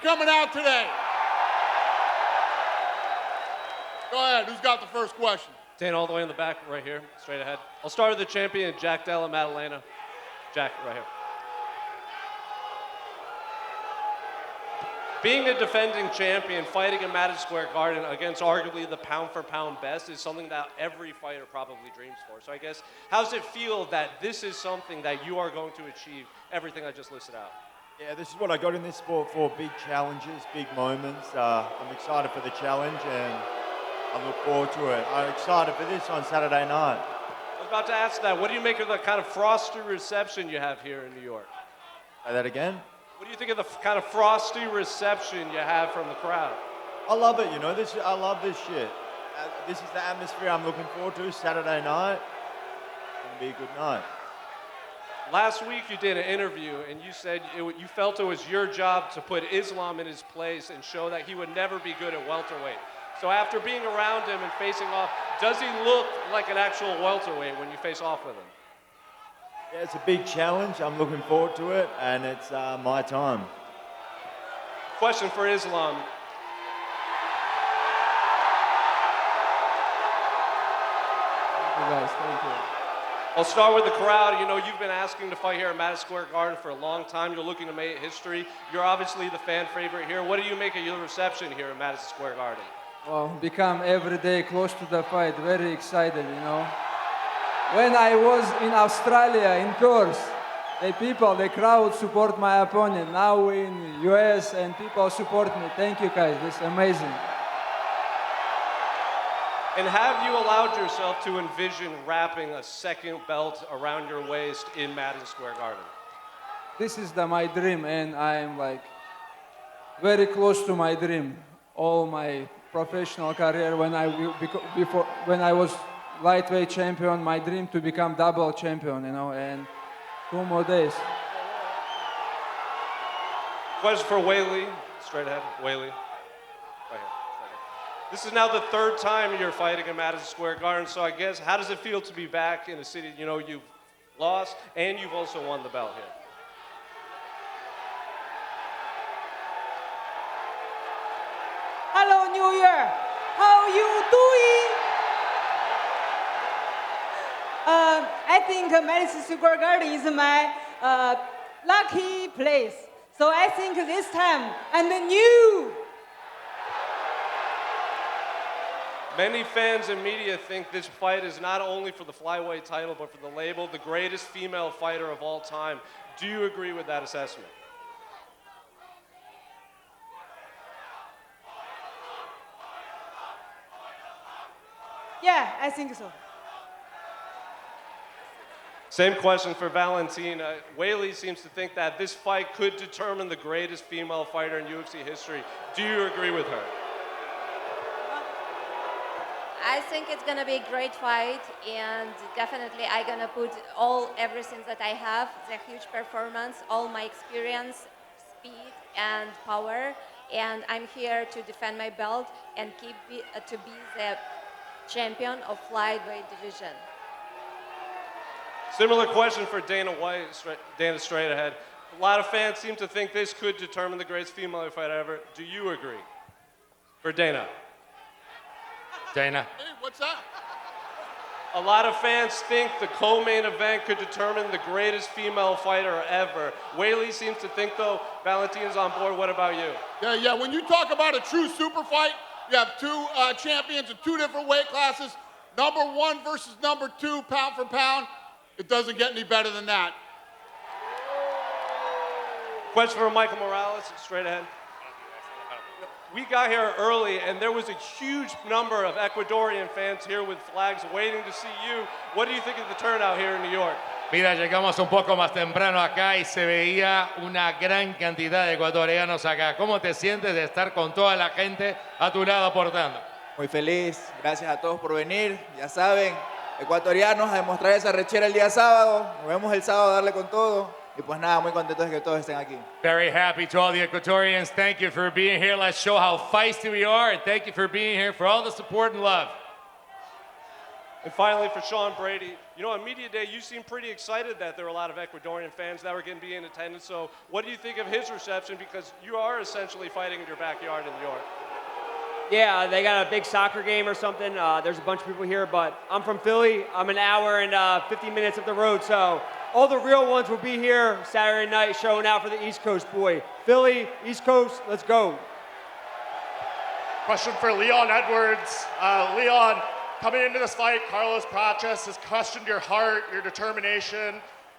coming out today? Go ahead, who's got the first question? Dana, all the way in the back, right here, straight ahead. I'll start with the champion, Jack Della, Maddalena. Jack, right here. Being a defending champion, fighting in Madison Square Garden against arguably the pound-for-pound best is something that every fighter probably dreams for. So I guess, how does it feel that this is something that you are going to achieve, everything I just listed out? Yeah, this is what I got in this sport for, big challenges, big moments. I'm excited for the challenge and I look forward to it. I'm excited for this on Saturday night. I was about to ask that. What do you make of the kind of frosty reception you have here in New York? Say that again? What do you think of the kind of frosty reception you have from the crowd? I love it, you know. I love this shit. This is the atmosphere I'm looking forward to Saturday night. It's going to be a good night. Last week you did an interview and you said you felt it was your job to put Islam in his place and show that he would never be good at welterweight. So after being around him and facing off, does he look like an actual welterweight when you face off with him? Yeah, it's a big challenge. I'm looking forward to it, and it's my time. Question for Islam. Thank you, guys. Thank you. I'll start with the crowd. You know, you've been asking to fight here at Madison Square Garden for a long time. You're looking to make history. You're obviously the fan favorite here. What do you make of your reception here at Madison Square Garden? Well, become every day close to the fight. Very excited, you know. When I was in Australia, in Perth, the crowd support my opponent. Now in US and people support me. Thank you guys, it's amazing. And have you allowed yourself to envision wrapping a second belt around your waist in Madison Square Garden? This is my dream and I'm like very close to my dream. All my professional career when I was lightweight champion, my dream to become double champion, you know, and 2 more days. Question for Weili, straight ahead, Weili, right here. This is now the 3rd time you're fighting in Madison Square Garden, so I guess, how does it feel to be back in a city, you know, you've lost and you've also won the belt here? Hello, New Year. How you doing? I think Madison Square Garden is my lucky place. So I think this time, and new. Many fans and media think this fight is not only for the flyweight title, but for the label, the greatest female fighter of all time. Do you agree with that assessment? Yeah, I think so. Same question for Valentina. Weili seems to think that this fight could determine the greatest female fighter in UFC history. Do you agree with her? I think it's gonna be a great fight, and definitely I'm gonna put everything that I have, the huge performance, all my experience, speed and power, and I'm here to defend my belt and to be the champion of flyweight division. Similar question for Dana White, Dana straight ahead. A lot of fans seem to think this could determine the greatest female fight ever. Do you agree? For Dana. Dana. Hey, what's up? A lot of fans think the co-main event could determine the greatest female fighter ever. Weili seems to think, though, Valentina's on board. What about you? Yeah, when you talk about a true super fight, you have 2 champions in 2 different weight classes, number 1 versus number 2, pound for pound. It doesn't get any better than that. Question for Michael Morales, straight ahead. We got here early, and there was a huge number of Ecuadorian fans here with flags waiting to see you. What do you think of the turnout here in New York? Mira, llegamos un poco más temprano acá y se veía una gran cantidad de ecuatorianos acá. ¿Cómo te sientes de estar con toda la gente a tu lado aportando? Muy feliz, gracias a todos por venir. Ya saben, ecuatorianos, a demostrar esa rechera el día sábado. Nos vemos el sábado a darle con todo. Y pues nada, muy contentos de que todos estén aquí. Very happy to all the Ecuadorians. Thank you for being here. Let's show how feisty we are. And thank you for being here, for all the support and love. And finally, for Sean Brady, you know, on Media Day, you seemed pretty excited that there were a lot of Ecuadorian fans that were going to be in attendance. So what do you think of his reception? Because you are essentially fighting in your backyard in New York. Yeah, they got a big soccer game or something. There's a bunch of people here, but I'm from Philly. I'm an hour and 50 minutes up the road, so all the real ones will be here Saturday night showing out for the East Coast boy. Philly, East Coast, let's go. Question for Leon Edwards. Leon, coming into this fight, Carlos Prates has questioned your heart, your determination.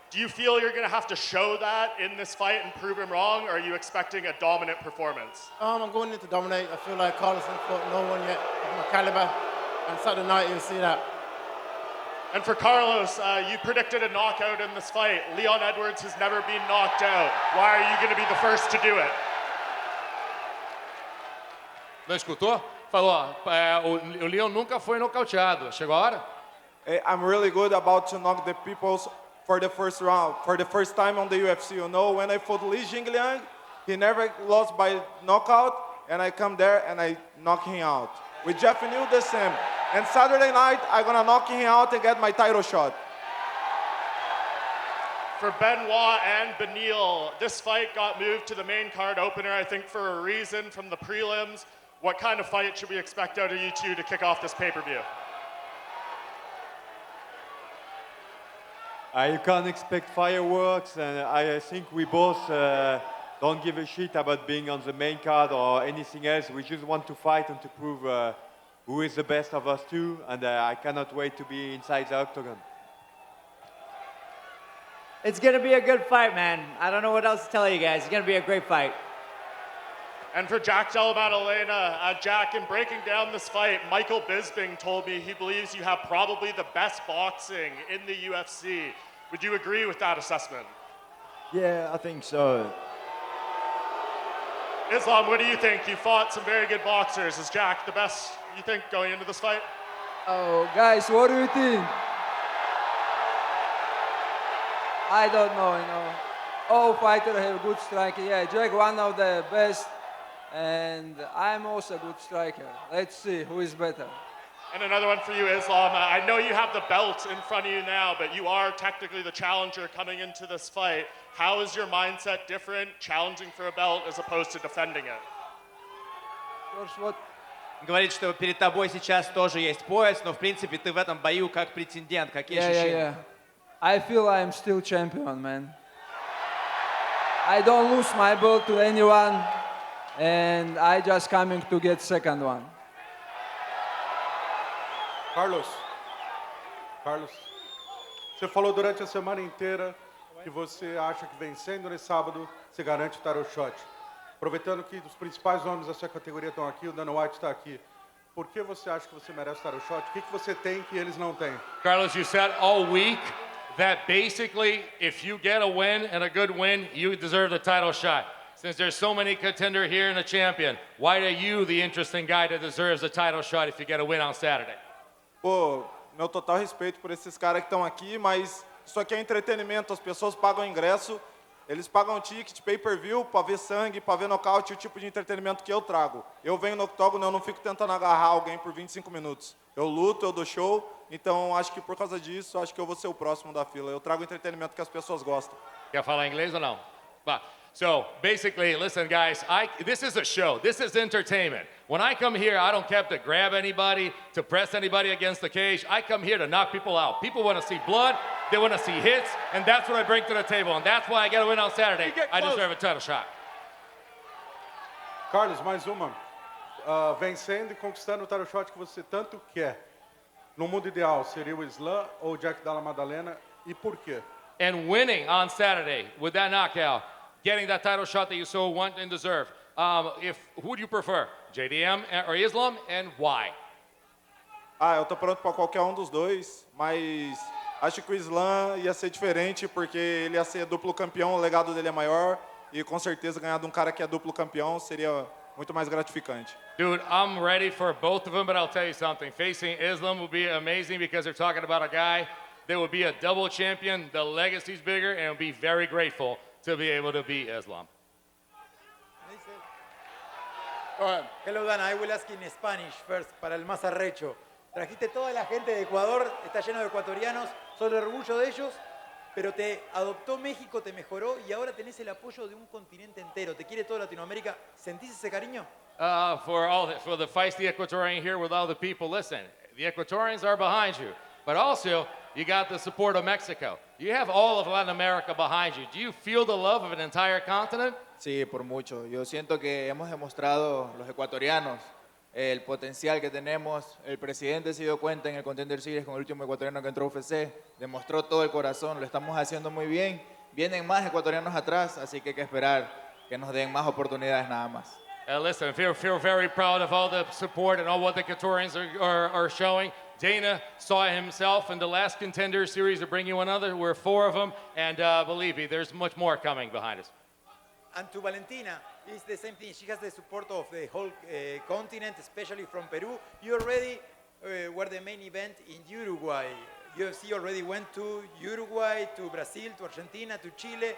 Do you feel you're going to have to show that in this fight and prove him wrong, or are you expecting a dominant performance? I'm going in to dominate. I feel like Carlos has fought no one yet of my caliber, and Saturday night you'll see that. And for Carlos, you predicted a knockout in this fight. Leon Edwards has never been knocked out. Why are you going to be the first to do it? Não escutou? Falou, o Leon nunca foi nocauteado. Chegou a hora? I'm really good about to knock the people for the first round, for the first time on the UFC. You know, when I fought Li Jingliang, he never lost by knockout, and I come there and I knock him out. With Jeff Neal, the same. And Saturday night, I'm gonna knock him out and get my title shot. For Benoit and Benil, this fight got moved to the main card opener, I think for a reason from the prelims. What kind of fight should we expect out of you two to kick off this pay-per-view? You can't expect fireworks, and I think we both don't give a shit about being on the main card or anything else. We just want to fight and to prove who is the best of us two, and I cannot wait to be inside the octagon. It's going to be a good fight, man. I don't know what else to tell you guys. It's going to be a great fight. And for Jack Della Maddalena, Jack, in breaking down this fight, Michael Bisping told me he believes you have probably the best boxing in the UFC. Would you agree with that assessment? Yeah, I think so. Islam, what do you think? You fought some very good boxers. Is Jack the best, you think, going into this fight? Oh, guys, what do you think? I don't know, you know. All fighters have good striker. Yeah, Jack, one of the best. And I'm also a good striker. Let's see who is better. And another one for you, Islam. I know you have the belt in front of you now, but you are technically the challenger coming into this fight. How is your mindset different, challenging for a belt as opposed to defending it? George, what? Говорит, что перед тобой сейчас тоже есть пояс, но в принципе ты в этом бою как претендент. Какие ощущения? Yeah. I feel I'm still champion, man. I don't lose my belt to anyone. And I just coming to get second one. Carlos, você falou durante a semana inteira que você acha que vencendo nesse sábado você garante o title shot. Aproveitando que os principais nomes da sua categoria estão aqui, o Dana White está aqui. Por que você acha que você merece o title shot? O que você tem que eles não têm? Carlos, you said all week that basically if you get a win and a good win, you deserve the title shot. Since there's so many contender here and a champion, why are you the interesting guy that deserves a title shot if you get a win on Saturday? Pô, meu total respeito por esses caras que estão aqui, mas isso aqui é entretenimento, as pessoas pagam ingresso, eles pagam ticket, pay-per-view, pra ver sangue, pra ver nocaute, o tipo de entretenimento que eu trago. Eu venho no octógono, eu não fico tentando agarrar alguém por 25 minutos. Eu luto, eu dou show, então acho que por causa disso, acho que eu vou ser o próximo da fila. Eu trago entretenimento que as pessoas gostam. Quer falar inglês ou não? So basically, listen, guys, this is a show. This is entertainment. When I come here, I don't care to grab anybody, to press anybody against the cage. I come here to knock people out. People want to see blood. They want to see hits. And that's what I bring to the table. And that's why I get a win on Saturday. I deserve a title shot. Carlos, mais uma. Vencendo e conquistando o title shot que você tanto quer. No mundo ideal, seria o Islam ou o Jack Della Maddalena? E por quê? And winning on Saturday with that knockout, getting that title shot that you so want and deserve. Who do you prefer, JDM or Islam, and why? Eu tô pronto para qualquer um dos dois, mas acho que o Islam ia ser diferente porque ele ia ser duplo campeão, o legado dele é maior e com certeza ganhar de um cara que é duplo campeão seria muito mais gratificante. Dude, I'm ready for both of them, but I'll tell you something. Facing Islam will be amazing because they're talking about a guy that will be a double champion. The legacy's bigger, and will be very grateful to be able to beat Islam. Go ahead. Hello, Dana. I will ask in Spanish first, para el más arrecho. Trajiste toda la gente de Ecuador, está lleno de ecuatorianos, son el orgullo de ellos, pero te adoptó México, te mejoró y ahora tenés el apoyo de un continente entero. Te quiere toda Latinoamérica. ¿Sentís ese cariño? For the feisty Ecuadorian here with all the people, listen, the Ecuadorians are behind you, but also you got the support of Mexico. You have all of Latin America behind you. Do you feel the love of an entire continent? Sí, por mucho. Yo siento que hemos demostrado, los ecuatorianos, el potencial que tenemos. El presidente se dio cuenta en el Contender Series con el último ecuatoriano que entró a UFC. Demostró todo el corazón, lo estamos haciendo muy bien. Vienen más ecuatorianos atrás, así que hay que esperar que nos den más oportunidades nada más. Listen, feel very proud of all the support and all what the Ecuadorians are showing. Dana saw himself in the last Contender Series to bring you another. We're 4 of them, and believe me, there's much more coming behind us. And to Valentina, it's the same thing. She has the support of the whole continent, especially from Peru. You already were the main event in Uruguay. UFC already went to Uruguay, to Brazil, to Argentina, to Chile.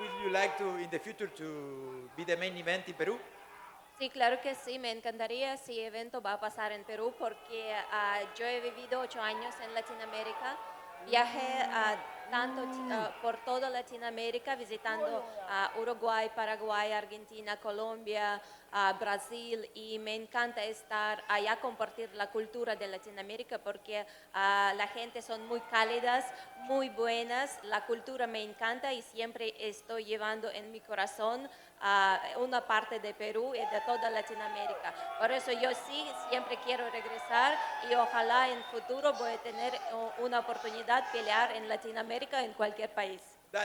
Would you like to, in the future, to be the main event in Peru? Sí, claro que sí, me encantaría si el evento va a pasar en Perú porque yo he vivido 8 años en Latinoamérica, viajé tanto por toda Latinoamérica visitando Uruguay, Paraguay, Argentina, Colombia, Brasil y me encanta estar allá, compartir la cultura de Latinoamérica porque la gente son muy cálidas, muy buenas, la cultura me encanta y siempre estoy llevando en mi corazón una parte de Perú y de toda Latinoamérica. Por eso yo sí siempre quiero regresar y ojalá en futuro voy a tener una oportunidad de pelear en Latinoamérica en cualquier país.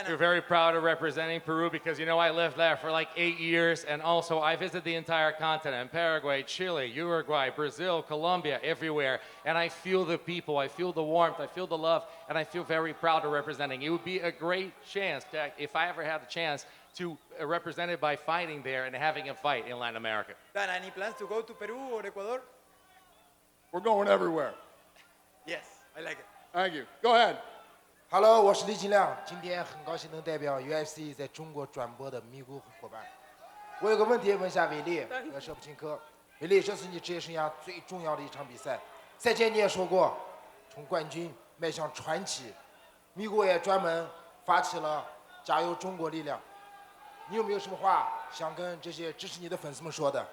You're very proud of representing Peru because, you know, I lived there for like 8 years, and also I visited the entire continent, Paraguay, Chile, Uruguay, Brazil, Colombia, everywhere, and I feel the people, I feel the warmth, I feel the love, and I feel very proud of representing. It would be a great chance, Jack, if I ever had the chance to represent it by fighting there and having a fight in Latin America. Dan, any plans to go to Peru or Ecuador? We're going everywhere. Yes, I like it. Thank you. Go ahead. Hello， 我是李金亮，今天很高兴能代表 UFC 在中国转播的咪咕伙伴。我有个问题问一下韦利和舍甫琴科。韦利，这是你职业生涯最重要的一场比赛，赛前你也说过，从冠军迈向传奇。咪咕也专门发起了加油中国力量。你有没有什么话想跟这些支持你的粉丝们说的？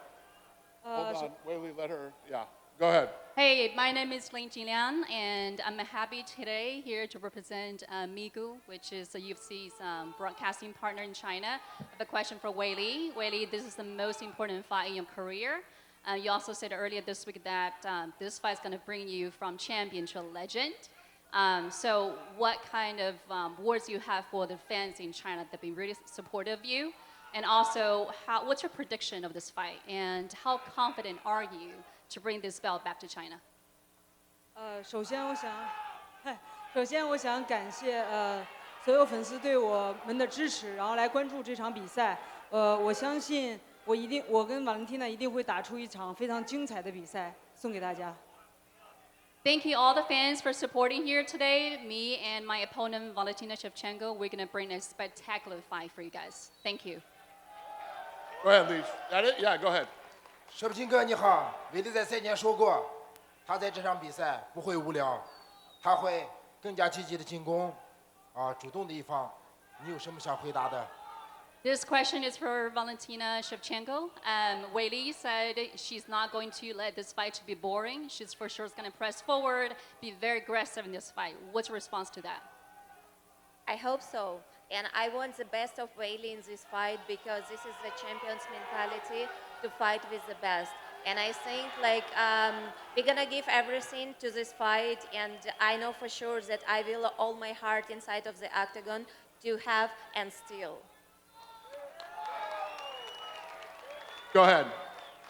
Hold on, Weili, let her. Yeah, go ahead. Hey, my name is Lin Jinliang, and I'm happy today here to represent Migu, which is the UFC's broadcasting partner in China. I have a question for Weili. Weili, this is the most important fight in your career. You also said earlier this week that this fight is going to bring you from champion to a legend. So what kind of words you have for the fans in China that have been really supportive of you? And also, what's your prediction of this fight? And how confident are you to bring this belt back to China? 首先我想感谢所有粉丝对我们的支持，然后来关注这场比赛。我相信我跟Valentina一定会打出一场非常精彩的比赛，送给大家。Thank you all the fans for supporting here today. Me and my opponent Valentina Shevchenko, we're gonna bring a spectacular fight for you guys. Thank you. Go ahead, Lee. That it? Yeah, go ahead. 舍甫琴哥你好，韦利在赛前说过，他在这场比赛不会无聊，他会更加积极的进攻，主动的一方。你有什么想回答的？ This question is for Valentina Shevchenko. Weili said she's not going to let this fight to be boring. She's for sure going to press forward, be very aggressive in this fight. What's your response to that? I hope so. And I want the best of Weili in this fight because this is the champion's mentality to fight with the best. And I think we're gonna give everything to this fight, and I know for sure that I will all my heart inside of the octagon to have and steal. Go ahead.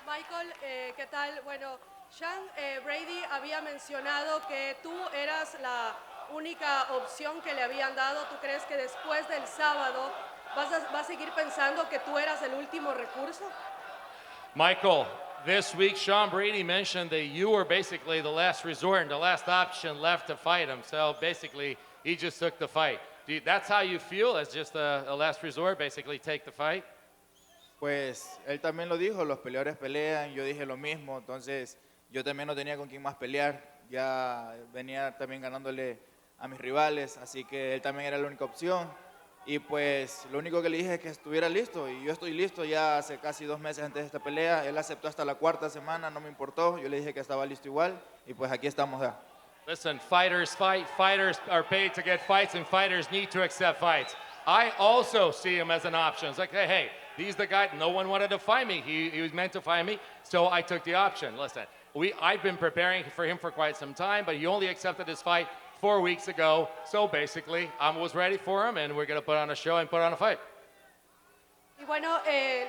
Michael, ¿qué tal? Bueno, Sean Brady había mencionado que tú eras la única opción que le habían dado. ¿Tú crees que después del sábado vas a seguir pensando que tú eras el último recurso? Michael, this week Sean Brady mentioned that you were basically the last resort and the last option left to fight him. So basically, he just took the fight. That's how you feel, as just a last resort, basically take the fight? Pues él también lo dijo, los peleadores pelean, yo dije lo mismo, entonces yo también no tenía con quién más pelear. ya venía también ganándole a mis rivales, así que él también era la única opción. Y pues lo único que le dije es que estuviera listo, y yo estoy listo ya hace casi 2 meses antes de esta pelea. Él aceptó hasta la 4ª semana, no me importó, yo le dije que estaba listo igual, y pues aquí estamos ya. Listen, fighters fight, fighters are paid to get fights, and fighters need to accept fights. I also see him as an option. It's like, hey, he's the guy, no one wanted to fight me. He was meant to fight me, so I took the option. Listen, I've been preparing for him for quite some time, but he only accepted his fight 4 weeks ago. So basically, I was ready for him, and we're going to put on a show and put on a fight. Y bueno,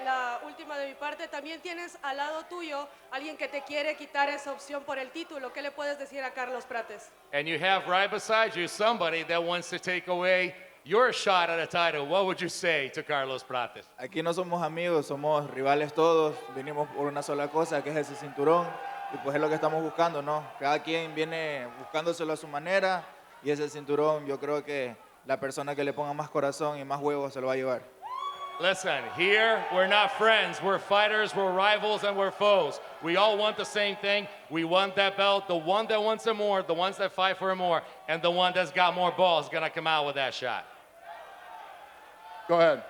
la última de mi parte, también tienes al lado tuyo alguien que te quiere quitar esa opción por el título. ¿Qué le puedes decir a Carlos Prates? And you have right beside you somebody that wants to take away your shot at a title. What would you say to Carlos Prates? Aquí no somos amigos, somos rivales todos, vinimos por una sola cosa, que es ese cinturón, y pues es lo que estamos buscando, ¿no? Cada quien viene buscándoselo a su manera, y ese cinturón yo creo que la persona que le ponga más corazón y más huevos se lo va a llevar. Listen, here we're not friends, we're fighters, we're rivals, and we're foes. We all want the same thing. We want that belt. The one that wants it more, the ones that fight for it more, and the one that's got more balls is gonna come out with that shot. Go ahead.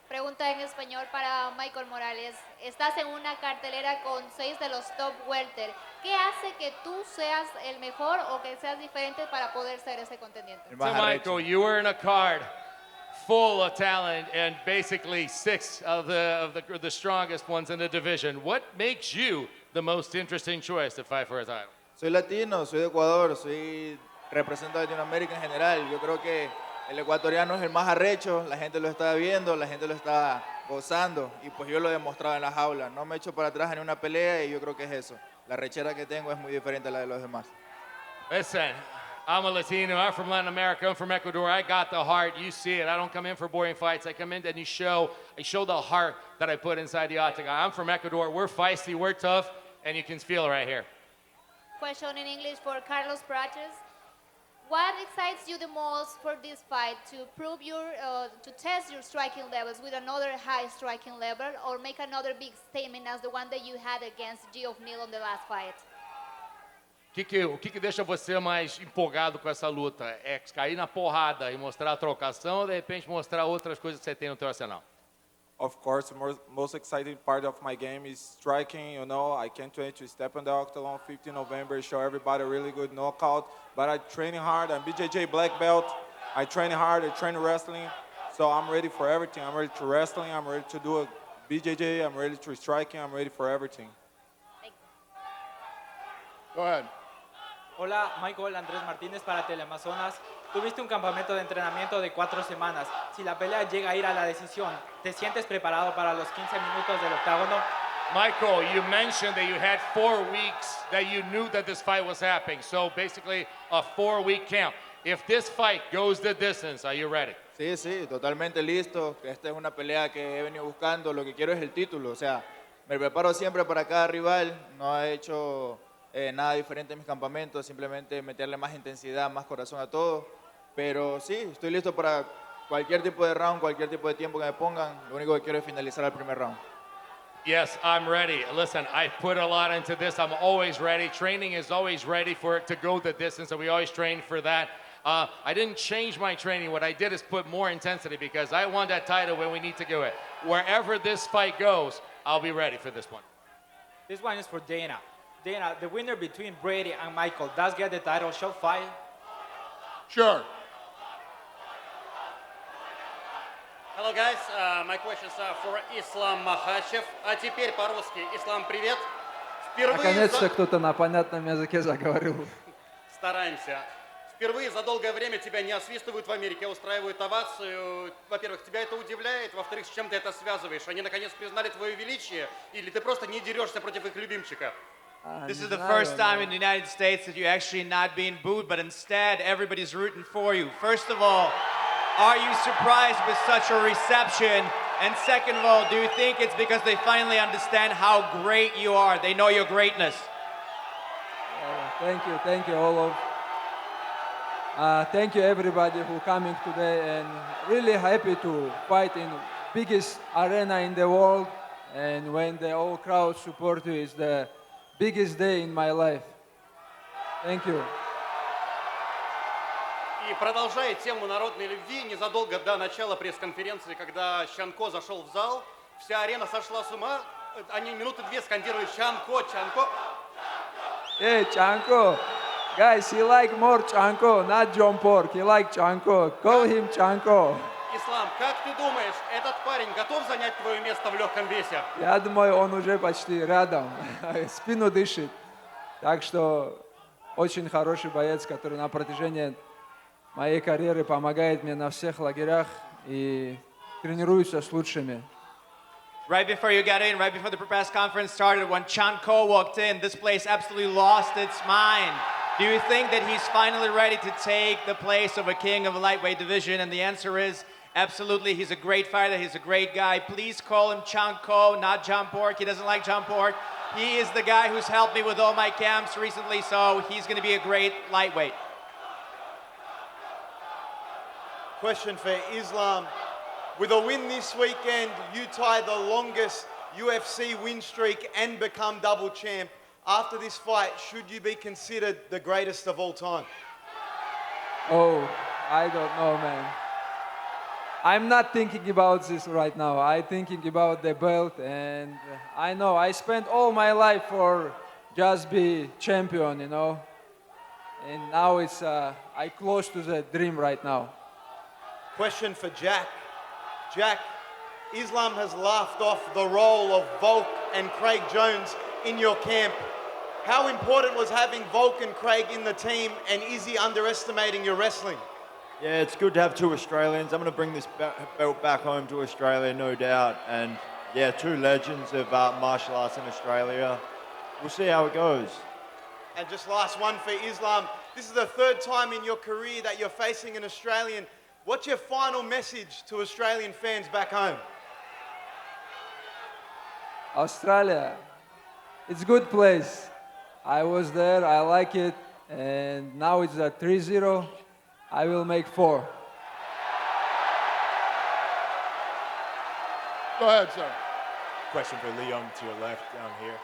Pregunta en español para Michael Morales. Estás en una cartelera con 6 de los top welter. ¿Qué hace que tú seas el mejor o que seas diferente para poder ser ese contendiente? So Michael, you were in a card full of talent and basically 6 of the strongest ones in the division. What makes you the most interesting choice to fight for a title? Soy latino, soy de Ecuador, represento a Latinoamérica en general. Yo creo que el ecuatoriano es el más arrecho, la gente lo está viendo, la gente lo está gozando, y pues yo lo he demostrado en la jaula. No me echo para atrás en una pelea, y yo creo que es eso. La rechera que tengo es muy diferente a la de los demás. Listen, I'm a Latino. I'm from Latin America. I'm from Ecuador. I got the heart. You see it. I don't come in for boring fights. I come in and I show the heart that I put inside the octagon. I'm from Ecuador. We're feisty. We're tough. And you can feel it right here. Question in English for Carlos Prates. What excites you the most for this fight? To prove to test your striking levels with another high striking level, or make another big statement as the one that you had against Geoff Neal on the last fight? O que deixa você mais empolgado com essa luta? É cair na porrada e mostrar a trocação, ou de repente mostrar outras coisas que você tem no teu arsenal? Of course, the most exciting part of my game is striking. You know, I can't wait to step in the octagon 15 November, show everybody a really good knockout. But I'm training hard. I'm BJJ black belt. I train hard. I train wrestling. So I'm ready for everything. I'm ready to wrestling. I'm ready to do a BJJ. I'm ready to striking. I'm ready for everything. Go ahead. Hola, Michael Andrés Martínez para Teleamazonas. Tuviste un campamento de entrenamiento de 4 semanas. Si la pelea llega a ir a la decisión, ¿te sientes preparado para los 15 minutos del octágono? Michael, you mentioned that you had 4 weeks that you knew that this fight was happening. So basically a 4-week camp. If this fight goes the distance, are you ready? Sí, totalmente listo. Esta es una pelea que he venido buscando. Lo que quiero es el título. O sea, me preparo siempre para cada rival. No he hecho nada diferente en mis campamentos. Simplemente meterle más intensidad, más corazón a todo. Pero sí, estoy listo para cualquier tipo de round, cualquier tipo de tiempo que me pongan. Lo único que quiero es finalizar el primer round. Yes, I'm ready. Listen, I put a lot into this. I'm always ready. Training is always ready for it to go the distance, and we always train for that. I didn't change my training. What I did is put more intensity because I want that title when we need to go it. Wherever this fight goes, I'll be ready for this one. This one is for Dana. Dana, the winner between Brady and Michael does get the title shot fight? Sure. Hello guys, my questions are for Islam Makhachev. А теперь по-русски. Ислам, привет. Наконец-то кто-то на понятном языке заговорил. Стараемся. Впервые за долгое время тебя не освистывают в Америке, а устраивают овацию. Во-первых, тебя это удивляет. Во-вторых, с чем ты это связываешь? Они наконец признали твое величие? Или ты просто не дерешься против их любимчика? This is the first time in the United States that you're actually not being booed, but instead everybody's rooting for you. First of all, are you surprised with such a reception? And second of all, do you think it's because they finally understand how great you are? They know your greatness. Thank you, all of. Thank you everybody who coming today, and really happy to fight in biggest arena in the world. And when the whole crowd support you, it's the biggest day in my life. Thank you. И продолжая тему народной любви, незадолго до начала пресс-конференции, когда Чанко зашел в зал, вся арена сошла с ума. Они минуты две скандировали «Чанко, Чанко». Hey, Chanko. Guys, he like more Chanko, not John Pork. He like Chanko. Call him Chanko. Ислам, как ты думаешь, этот парень готов занять твое место в легком весе? Я думаю, он уже почти рядом. Спину дышит. Так что очень хороший боец, который на протяжении моей карьеры помогает мне на всех лагерях и тренируется с лучшими. Right before you got in, right before the press conference started, when Chanko walked in, this place absolutely lost its mind. Do you think that he's finally ready to take the place of a king of a lightweight division? And the answer is absolutely. He's a great fighter. He's a great guy. Please call him Chanko, not John Pork. He doesn't like John Pork. He is the guy who's helped me with all my camps recently, so he's going to be a great lightweight. Question for Islam. With a win this weekend, you tie the longest UFC win streak and become double champ. After this fight, should you be considered the greatest of all time? Oh, I don't know, man. I'm not thinking about this right now. I'm thinking about the belt, and I know I spent all my life for just be champion, you know. And now it's I close to the dream right now. Question for Jack. Jack, Islam has laughed off the role of Volk and Craig Jones in your camp. How important was having Volk and Craig in the team, and is he underestimating your wrestling? Yeah, it's good to have two Australians. I'm going to bring this belt back home to Australia, no doubt. And yeah, two legends of martial arts in Australia. We'll see how it goes. And just last one for Islam. This is the third time in your career that you're facing an Australian. What's your final message to Australian fans back home? Australia, it's a good place. I was there, I like it, and now it's a 3-0. I will make 4. Go ahead, sir. Question for Leon to your left down here.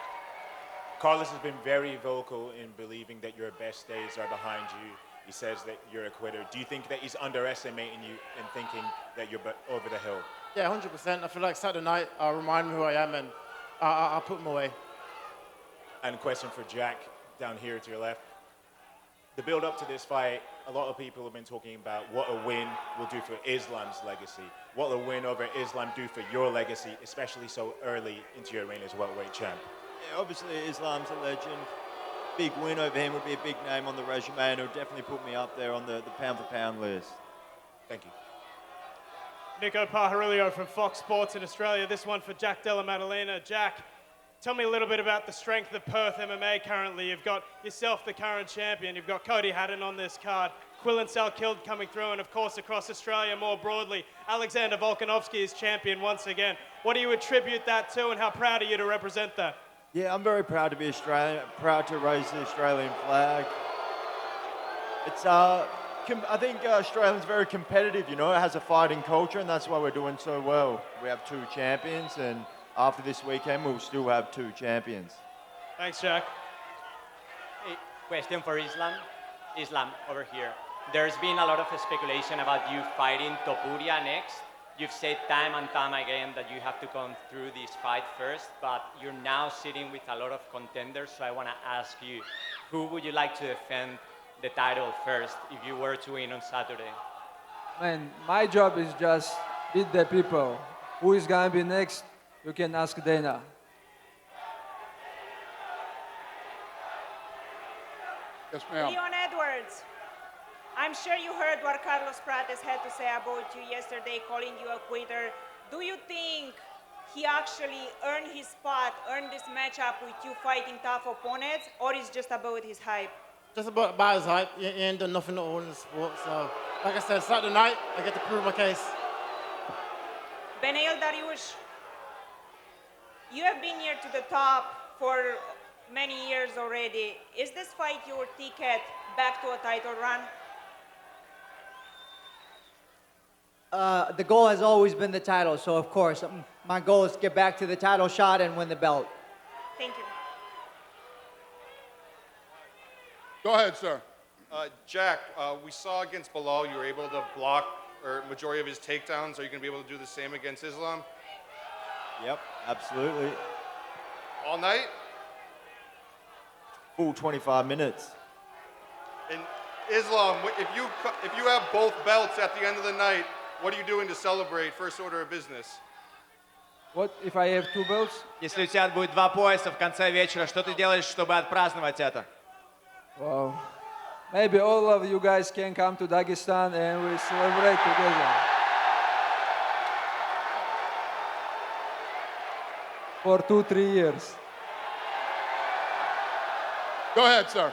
Carlos has been very vocal in believing that your best days are behind you. He says that you're a quitter. Do you think that he's underestimating you and thinking that you're over the hill? Yeah, 100%. I feel like Saturday night I'll remind me who I am, and I'll put him away. And question for Jack down here to your left. The build up to this fight, a lot of people have been talking about what a win will do for Islam's legacy. What will a win over Islam do for your legacy, especially so early into your reign as welterweight champ? Yeah, obviously Islam's a legend. Big win over him would be a big name on the resume, and it would definitely put me up there on the pound-for-pound list. Thank you. Nico Pajarillo from Fox Sports in Australia. This one for Jack Della Maddalena. Jack, tell me a little bit about the strength of Perth MMA currently. You've got yourself, the current champion. You've got Cody Haddon on this card. Quillan Salkild coming through, and of course across Australia more broadly, Alexander Volkanovski is champion once again. What do you attribute that to, and how proud are you to represent that? Yeah, I'm very proud to be Australian, proud to raise the Australian flag. It's, I think Australia's very competitive, you know, it has a fighting culture, and that's why we're doing so well. We have 2 champions, and after this weekend, we'll still have 2 champions. Thanks, Jack. Hey, question for Islam. Islam, over here. There's been a lot of speculation about you fighting Topuria next. You've said time and time again that you have to come through this fight first, but you're now sitting with a lot of contenders, so I want to ask you, who would you like to defend the title first if you were to win on Saturday? Man, my job is just beat the people. Who is going to be next? You can ask Dana. Yes, ma'am. Leon Edwards, I'm sure you heard what Carlos Prates had to say about you yesterday, calling you a quitter. Do you think he actually earned his spot, earned this matchup with you fighting tough opponents, or is just about his hype? Just about his hype. He ain't done nothing to own the sport. So, like I said, Saturday night, I get to prove my case. Beneil Dariush, you have been here to the top for many years already. Is this fight your ticket back to a title run? The goal has always been the title, so of course, my goal is to get back to the title shot and win the belt. Thank you. Go ahead, sir. Jack, we saw against Bilal you were able to block or majority of his takedowns. Are you going to be able to do the same against Islam? Yep, absolutely. All night? Full 25 minutes. And Islam, if you have both belts at the end of the night, what are you doing to celebrate first order of business? What if I have 2 belts? Если у тебя будет 2 пояса в конце вечера, что ты делаешь, чтобы отпраздновать это? Wow. Maybe all of you guys can come to Dagestan and we celebrate together. For 2-3 years. Go ahead, sir.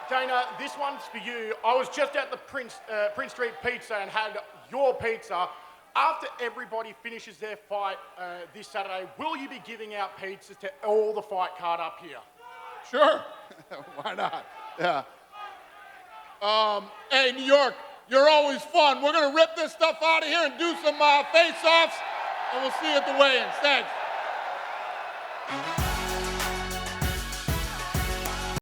Dana, this one's for you. I was just at the Prince Street Pizza and had your pizza. After everybody finishes their fight this Saturday, will you be giving out pizzas to all the fight card up here? Sure. Why not? Yeah. Hey, New York, you're always fun. We're going to rip this stuff out of here and do some face-offs, and we'll see you at the weigh-ins. Thanks.